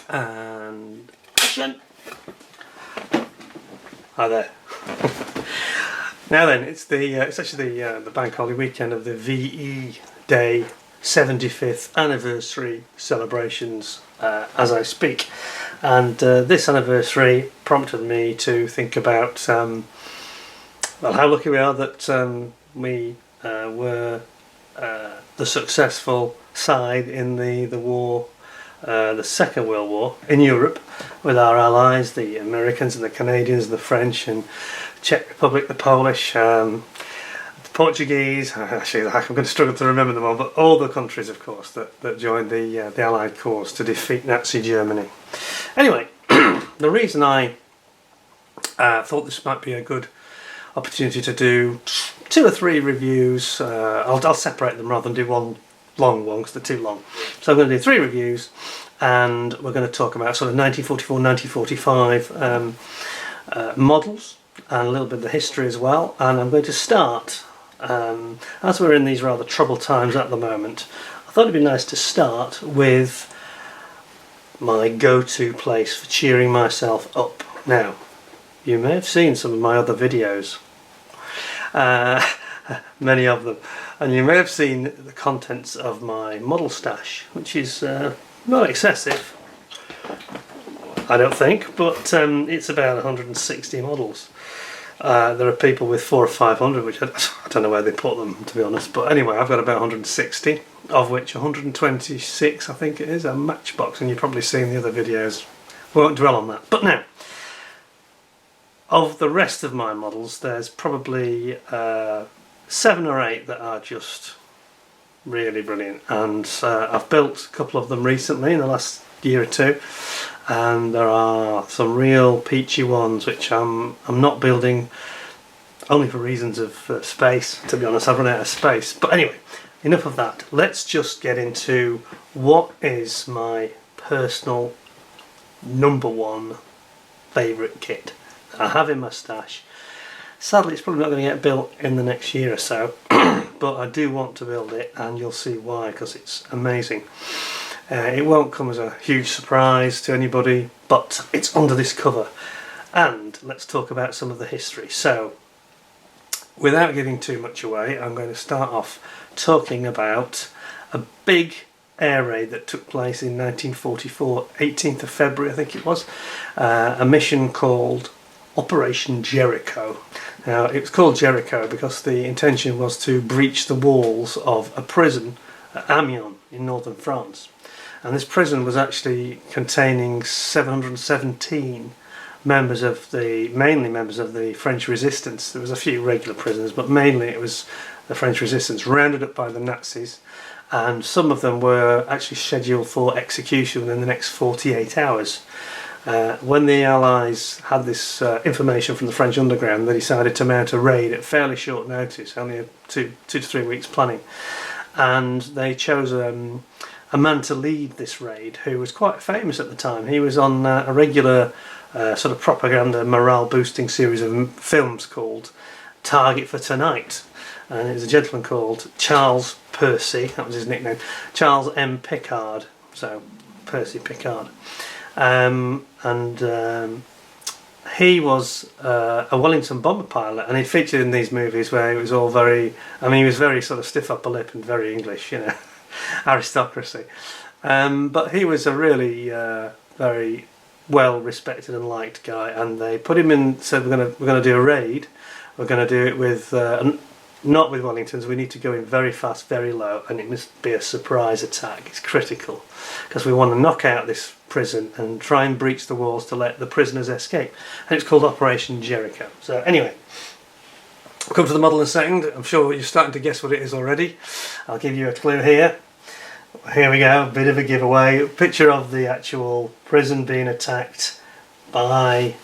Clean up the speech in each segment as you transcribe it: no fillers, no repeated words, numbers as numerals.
And action! Hi there. Now then, it's actually the bank holiday weekend of the VE Day 75th anniversary celebrations as I speak, and this anniversary prompted me to think about well, how lucky we are that we were the successful side in the war, the Second World War in Europe, with our allies, the Americans and the Canadians, the French and Czech Republic, the Polish, the Portuguese. Actually, I'm going to struggle to remember them all, but all the countries, of course, that joined the Allied cause to defeat Nazi Germany. Anyway, the reason I thought this might be a good opportunity to do 2 or 3 reviews, I'll separate them rather than do one long one because they're too long. So I'm going to do 3 reviews, and we're going to talk about sort of 1944, 1945 models, and a little bit of the history as well. And I'm going to start, as we're in these rather troubled times at the moment, I thought it'd be nice to start with my go-to place for cheering myself up. Now, you may have seen some of my other videos, many of them, and you may have seen the contents of my model stash, which is not excessive, I don't think, but it's about 160 models. There are people with 400 or 500, which I don't know where they put them, to be honest, but anyway, I've got about 160, of which 126 I think it is are Matchbox, and you've probably seen the other videos. We won't dwell on that. But now, of the rest of my models, there's probably 7 or 8 that are just really brilliant, and I've built a couple of them recently in the last year or 2, and there are some real peachy ones which I'm not building only for reasons of space, to be honest. I've run out of space. But anyway, enough of that. Let's just get into what is my personal #1 favourite kit I have in my stash. Sadly, it's probably not going to get built in the next year or so, but I do want to build it, and you'll see why, because it's amazing. It won't come as a huge surprise to anybody, but it's under this cover. And let's talk about some of the history. So, without giving too much away, I'm going to start off talking about a big air raid that took place in 1944, 18th of February I think it was, a mission called Operation Jericho. Now, it was called Jericho because the intention was to breach the walls of a prison at Amiens in northern France. And this prison was actually containing 717 members of mainly members of the French resistance. There was a few regular prisoners, but mainly it was the French resistance, rounded up by the Nazis, and some of them were actually scheduled for execution within the next 48 hours. When the Allies had this information from the French underground, they decided to mount a raid at fairly short notice, only 2 to 3 weeks planning, and they chose a man to lead this raid who was quite famous at the time. He was on a regular sort of propaganda morale boosting series of films called Target for Tonight, and it was a gentleman called Charles Percy, that was his nickname, Charles M. Pickard, so Percy Pickard. He was a Wellington bomber pilot, and he featured in these movies where he was all very, he was very sort of stiff upper lip and very English, you know, aristocracy. But he was a really very well respected and liked guy, and they put him in, said we're going to do a raid, we're going to do it with not with Wellingtons, we need to go in very fast, very low, and it must be a surprise attack. It's critical because we want to knock out this prison and try and breach the walls to let the prisoners escape, and it's called Operation Jericho. So anyway, we'll come to the model in a second. I'm sure you're starting to guess what it is already. I'll give you a clue here. Here we go, a bit of a giveaway. Picture of the actual prison being attacked by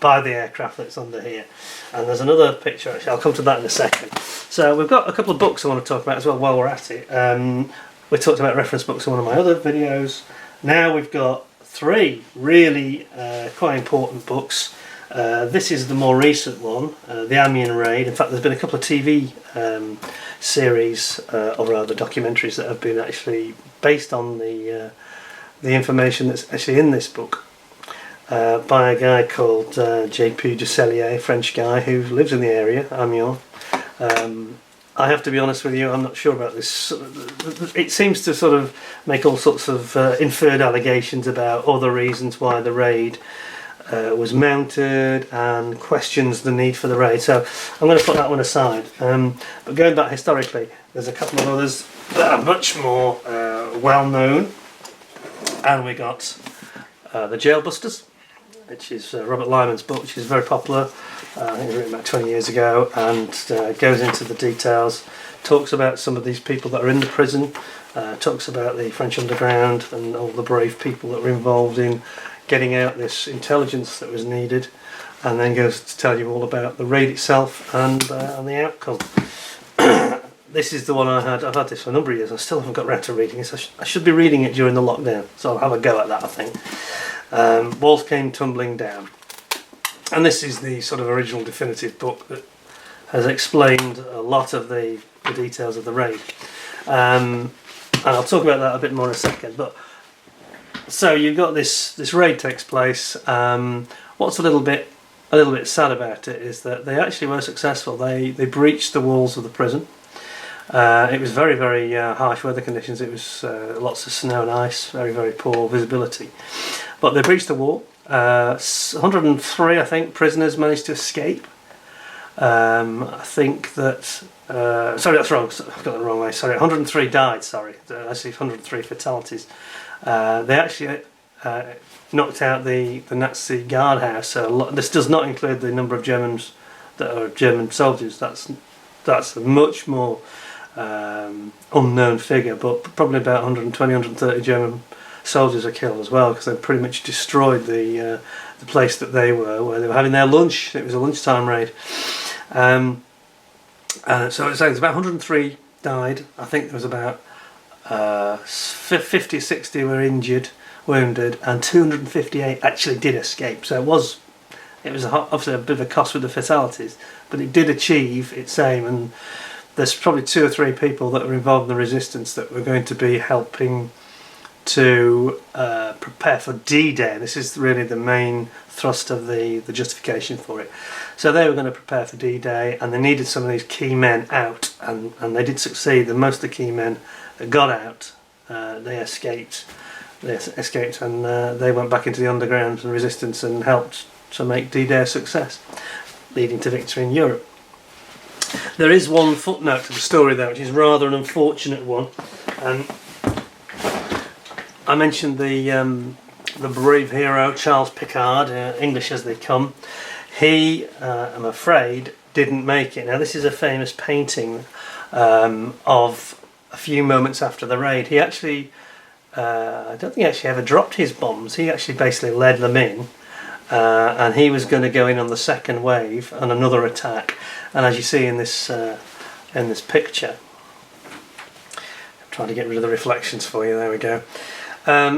the aircraft that's under here. And there's another picture, actually, I'll come to that in a second. So we've got a couple of books I want to talk about as well while we're at it. We talked about reference books in one of my other videos. Now we've got 3 really quite important books. This is the more recent one, the Amiens raid. In fact, there's been a couple of TV series, or rather documentaries, that have been actually based on the the information that's actually in this book by a guy called J.P. a French guy who lives in the area, Amiens. I have to be honest with you, I'm not sure about this. It seems to sort of make all sorts of inferred allegations about other reasons why the raid was mounted and questions the need for the raid. So I'm going to put that one aside. But going back historically, there's a couple of others that are much more well known. And we got The Jailbusters, which is Robert Lyman's book, which is very popular. I think it was written about 20 years ago, and goes into the details, talks about some of these people that are in the prison, talks about the French underground and all the brave people that were involved in getting out this intelligence that was needed, and then goes to tell you all about the raid itself and the outcome. This is the one I had. I've had this for a number of years. I still haven't got round to reading it. I should be reading it during the lockdown, so I'll have a go at that, I think. Walls came tumbling down. And this is the sort of original definitive book that has explained a lot of the details of the raid. And I'll talk about that a bit more in a second. But so you've got this raid takes place. What's a little bit sad about it is that they actually were successful. They breached the walls of the prison. It was very, very harsh weather conditions. It was lots of snow and ice, very, very poor visibility. But they breached the wall. 103, I think, prisoners managed to escape. I think that... sorry, that's wrong. I've got it the wrong way. Sorry, 103 died, sorry. Actually, 103 fatalities. They actually knocked out the Nazi guardhouse. This does not include the number of Germans that are German soldiers. That's a much more unknown figure, but probably about 120, 130 German soldiers are killed as well, because they pretty much destroyed the place that they were, where they were having their lunch. It was a lunchtime raid. So it's about 103 died. I think there was about 50, 60 were injured, wounded, and 258 actually did escape. So it was obviously a bit of a cost with the fatalities, but it did achieve its aim. And there's probably 2 or 3 people that were involved in the resistance that were going to be helping to prepare for D-Day. This is really the main thrust of the justification for it. So they were going to prepare for D-Day, and they needed some of these key men out, and they did succeed. And most of the key men that got out, they escaped. And they went back into the underground and resistance and helped to make D-Day a success, leading to victory in Europe. There is one footnote to the story though, which is rather an unfortunate one. And I mentioned the brave hero Charles Picard, English as they come. He, I'm afraid, didn't make it. Now this is a famous painting of a few moments after the raid. He actually, I don't think he actually ever dropped his bombs. He actually basically led them in, and he was going to go in on the second wave and another attack. And as you see in this picture, I'm trying to get rid of the reflections for you. There we go.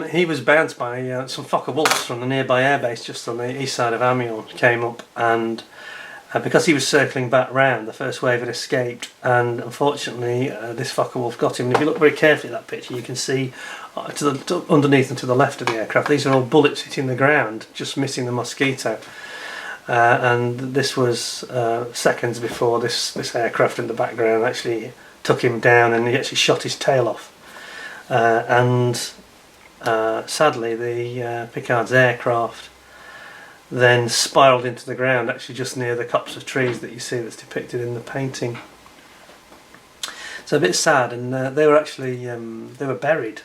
He was bounced by some Fokker wolves from the nearby airbase just on the east side of Amiens. Came up, and because he was circling back round, the first wave had escaped, and unfortunately this Fokker wolf got him. And if you look very carefully at that picture, you can see underneath and to the left of the aircraft, these are all bullets hitting the ground, just missing the Mosquito. And this was seconds before this aircraft in the background actually took him down, and he actually shot his tail off. Sadly, the Picard's aircraft then spiralled into the ground, actually just near the copse of trees that you see that's depicted in the painting. So a bit sad, and they were actually they were buried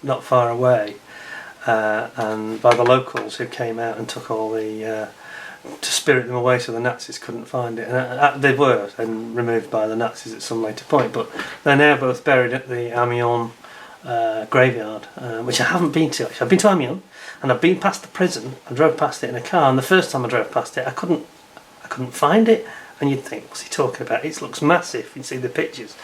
not far away, and by the locals who came out and took all the to spirit them away so the Nazis couldn't find it. And they were and removed by the Nazis at some later point, but they're now both buried at the Amiens graveyard, which I haven't been to actually. I've been to Amiens, and I've been past the prison. I drove past it in a car, and the first time I drove past it I couldn't find it, and you'd think, what's he talking about? It looks massive, you'd see the pictures,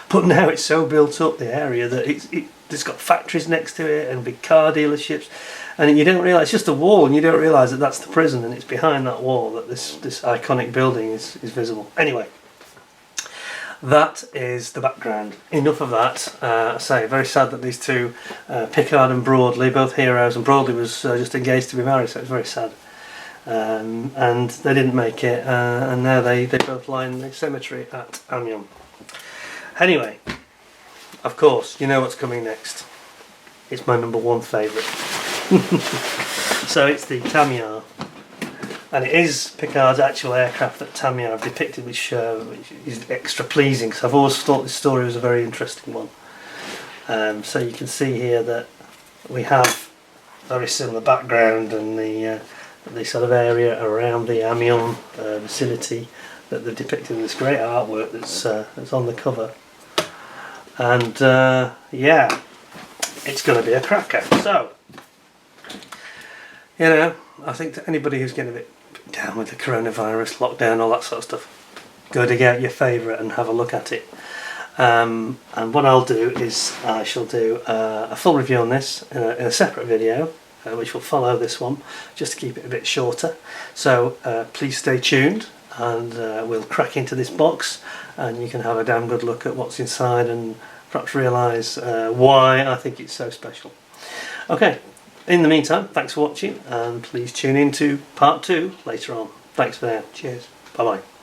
but now it's so built up, the area, that it's got factories next to it and big car dealerships, and you don't realise it's just a wall, and you don't realise that that's the prison, and it's behind that wall that this iconic building is visible. Anyway, that is the background. Enough of that. I say, very sad that these two, Pickard and Broadley, both heroes, and Broadley was just engaged to be married, so it's very sad. And they didn't make it, and now they both lie in the cemetery at Amiens. Anyway, of course, you know what's coming next. It's my number one favourite. So it's the Tamiya. And it is Pickard's actual aircraft that Tamiya have depicted, which is extra pleasing, because I've always thought this story was a very interesting one. So you can see here that we have very similar background and the sort of area around the Amiens vicinity that they've depicted in this great artwork that's on the cover. And yeah, it's going to be a cracker. So, you know, I think to anybody who's getting a bit down with the coronavirus, lockdown, all that sort of stuff, go dig out your favourite and have a look at it. And what I'll do is I shall do a full review on this in a separate video, which will follow this one, just to keep it a bit shorter. So please stay tuned, and we'll crack into this box and you can have a damn good look at what's inside and perhaps realise why I think it's so special. Okay, in the meantime, thanks for watching, and please tune in to part 2 later on. Thanks for now. Cheers. Bye bye.